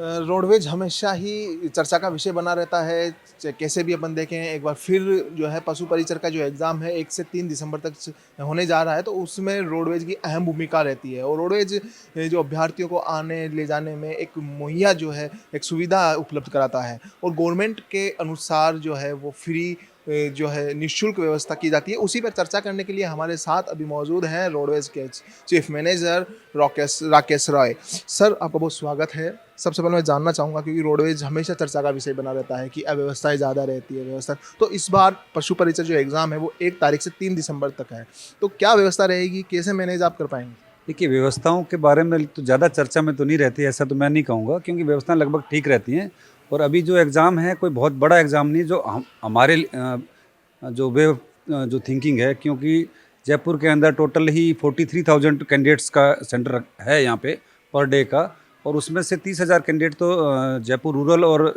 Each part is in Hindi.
रोडवेज हमेशा ही चर्चा का विषय बना रहता है। कैसे भी अपन देखें, एक बार फिर जो है पशु परिचर का जो एग्ज़ाम है 1 से 3 दिसंबर तक होने जा रहा है, तो उसमें रोडवेज की अहम भूमिका रहती है। और रोडवेज जो अभ्यर्थियों को आने ले जाने में एक मुहैया जो है एक सुविधा उपलब्ध कराता है, और गवर्नमेंट के अनुसार जो है वो फ्री जो है निःशुल्क व्यवस्था की जाती है। उसी पर चर्चा करने के लिए हमारे साथ अभी मौजूद हैं रोडवेज के chief manager Rakesh Rakesh Roy. Sir, आपका बहुत स्वागत है। सबसे पहले मैं जानना चाहूँगा, क्योंकि रोडवेज हमेशा चर्चा का विषय बना रहता है कि अव्यवस्थाएं ज़्यादा रहती है व्यवस्था, तो इस बार पशु परिचय जो एग्ज़ाम है वो 1 तारीख से 3 दिसंबर तक है, तो क्या व्यवस्था रहेगी, कैसे मैनेज आप कर पाएंगे? देखिए, व्यवस्थाओं के बारे में तो ज़्यादा चर्चा में तो नहीं रहती, ऐसा तो मैं नहीं कहूँगा, क्योंकि व्यवस्थाएं लगभग ठीक रहती हैं। और अभी जो एग्ज़ाम है कोई बहुत बड़ा एग्ज़ाम नहीं, जो हमारे जो वे जो थिंकिंग है, क्योंकि जयपुर के अंदर टोटल ही 43,000 कैंडिडेट्स का सेंटर है यहाँ पे पर डे का। और उसमें से 30,000 कैंडिडेट तो जयपुर रूरल और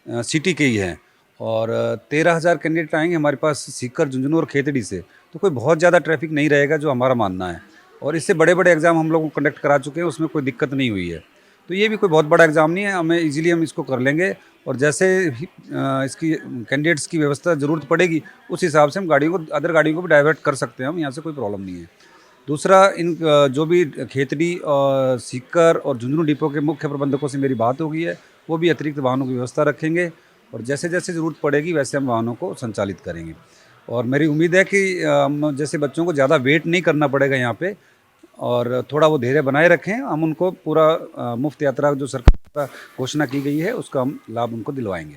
सिटी के ही हैं। और 13,000 कैंडिडेट आएंगे हमारे पास सीकर, झुंझुनू और खेतड़ी से। तो कोई बहुत ज़्यादा ट्रैफिक नहीं रहेगा, जो हमारा मानना है। और इससे बड़े बड़े एग्ज़ाम हम लोग कंडक्ट करा चुके हैं, उसमें कोई दिक्कत नहीं हुई है। तो ये भी कोई बहुत बड़ा एग्ज़ाम नहीं है, हमें इजीली हम इसको कर लेंगे। और जैसे ही इसकी कैंडिडेट्स की व्यवस्था ज़रूरत पड़ेगी, उस हिसाब से हम गाड़ियों को, अदर गाड़ियों को भी डाइवर्ट कर सकते हैं हम, यहाँ से कोई प्रॉब्लम नहीं है। दूसरा, इन जो भी खेतड़ी और सीकर और झुंझुनू डिपो के मुख्य प्रबंधकों से मेरी बात हो गई है, वो भी अतिरिक्त वाहनों की व्यवस्था रखेंगे। और जैसे जैसे ज़रूरत पड़ेगी वैसे हम वाहनों को संचालित करेंगे। और मेरी उम्मीद है कि हम जैसे बच्चों को ज़्यादा वेट नहीं करना पड़ेगा यहाँ पे, और थोड़ा वो धैर्य बनाए रखें। हम उनको पूरा मुफ्त यात्रा जो सरकार द्वारा घोषणा की गई है उसका हम लाभ उनको दिलवाएंगे।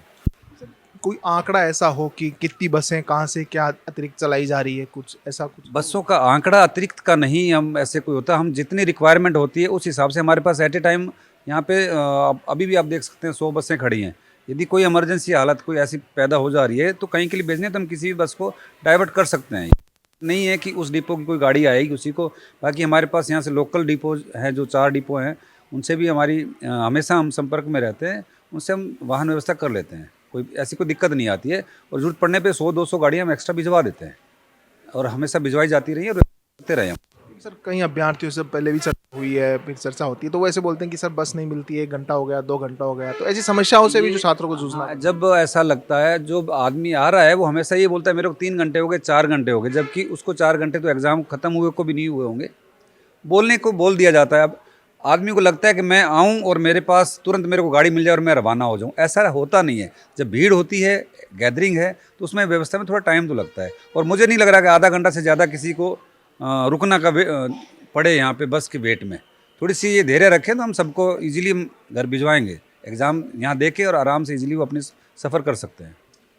कोई आंकड़ा ऐसा हो कि कितनी बसें कहाँ से क्या अतिरिक्त चलाई जा रही है, कुछ ऐसा कुछ? बसों का आंकड़ा अतिरिक्त का नहीं, हम ऐसे कोई होता, हम जितनी रिक्वायरमेंट होती है उस हिसाब से हमारे पास एट ए टाइम यहाँ पे अभी भी आप देख सकते हैं 100 बसें खड़ी हैं। यदि कोई इमरजेंसी हालत कोई ऐसी पैदा हो जा रही है तो कहीं के लिए भेजने, तो हम किसी भी बस को डाइवर्ट कर सकते हैं। नहीं है कि उस डिपो की कोई गाड़ी आएगी उसी को। बाकी हमारे पास यहाँ से लोकल डिपो हैं, जो 4 डिपो हैं, उनसे भी हमारी हमेशा हम संपर्क में रहते हैं, उनसे हम वाहन व्यवस्था कर लेते हैं। कोई ऐसी कोई दिक्कत नहीं आती है। और ज़रूरत पड़ने पे 100-200 गाड़ियाँ हम एक्स्ट्रा भिजवा देते हैं, और हमेशा भिजवाई जाती रही है और करते रहे हम। सर, कई अभ्यर्थियों से पहले भी चर्चा हुई है, फिर चर्चा होती है, तो वो ऐसे बोलते हैं कि सर बस नहीं मिलती है, 1 घंटा हो गया, 2 घंटा हो गया, तो ऐसी समस्याओं से भी जो छात्रों को जूझना है। जब ऐसा लगता है, जो आदमी आ रहा है वो हमेशा ये बोलता है मेरे को 3 घंटे हो गए, 4 घंटे हो गए, जबकि उसको 4 घंटे तो एग्ज़ाम ख़त्म हुए को भी नहीं हुए होंगे। बोलने को बोल दिया जाता है। अब आदमी को लगता है कि मैं आऊँ और मेरे पास तुरंत मेरे को गाड़ी मिल जाए और मैं रवाना हो जाऊँ। ऐसा होता नहीं है। जब भीड़ होती है, गैदरिंग है, तो उसमें व्यवस्था में थोड़ा टाइम तो लगता है। और मुझे नहीं लग रहा कि आधा घंटा से ज़्यादा किसी को रुकना का पड़े यहाँ पे बस के वेट में। थोड़ी सी ये धैर्य रखें तो हम सबको ईजिली हम घर भिजवाएंगे। एग्ज़ाम यहाँ दे के और आराम से ईजिली वो अपनी सफ़र कर सकते हैं।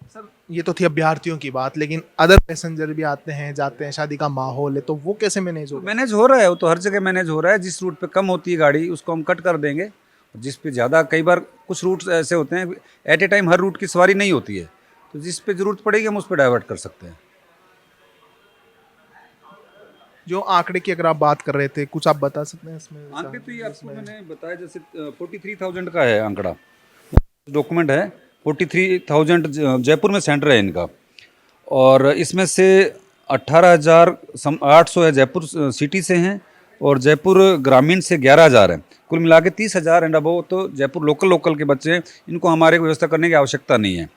सर, ये तो थी अभ्यर्थियों की बात, लेकिन अदर पैसेंजर भी आते हैं जाते हैं, शादी का माहौल है, तो वो कैसे मैनेज होगा? मैनेज हो रहा है, वो तो हर जगह मैनेज हो रहा है। जिस रूट पे कम होती है गाड़ी उसको हम कट कर देंगे, जिस पे ज़्यादा, कई बार कुछ रूट्स ऐसे होते हैं एट ए टाइम हर रूट की सवारी नहीं होती है, तो जिस पे ज़रूरत पड़ेगी हम उस पर डाइवर्ट कर सकते हैं। जो आंकड़े की अगर आप बात कर रहे थे, कुछ आप बता सकते हैं इसमें? आंकड़े तो ये आपको मैंने बताया, जैसे 43,000 का है आंकड़ा, डॉक्यूमेंट है। 43,000 जयपुर में सेंटर है इनका। और इसमें से 18,800 है जयपुर सिटी से हैं, और जयपुर ग्रामीण से 11,000 है। कुल मिला के 30,000 एंड अबव तो जयपुर लोकल के बच्चे हैं। इनको हमारे को व्यवस्था करने की आवश्यकता नहीं है।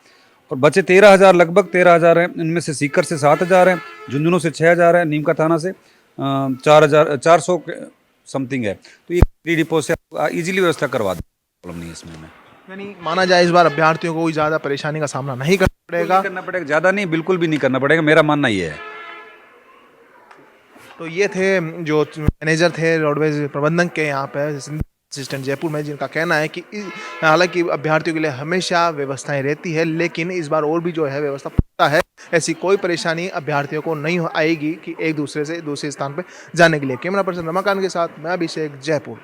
और बच्चे 13,000, लगभग 13,000 हैं। इनमें से सीकर से 7,000 है, झुंझुनू से 6,000 है, नीमका थाना से 4,400 समथिंग है। तो ये डिपो से ईजिली व्यवस्था करवा दें, प्रॉब्लम नहीं है इसमें हमें। यानी माना जाए इस बार अभ्यर्थियों को कोई ज़्यादा परेशानी का सामना नहीं करना पड़ेगा। करना पड़ेगा, ज़्यादा नहीं, बिल्कुल भी नहीं करना पड़ेगा, मेरा मानना ये है। तो ये थे जो मैनेजर थे रोडवेज प्रबंधन के यहाँ पे असिस्टेंट जयपुर में, जिनका कहना है कि हालांकि अभ्यर्थियों के लिए हमेशा व्यवस्थाएं रहती है, लेकिन इस बार और भी जो है व्यवस्था पुख्ता है। ऐसी कोई परेशानी अभ्यर्थियों को नहीं आएगी कि एक दूसरे से दूसरे स्थान पर जाने के लिए। कैमरा पर्सन रमाकांत के साथ मैं अभिषेक, जयपुर।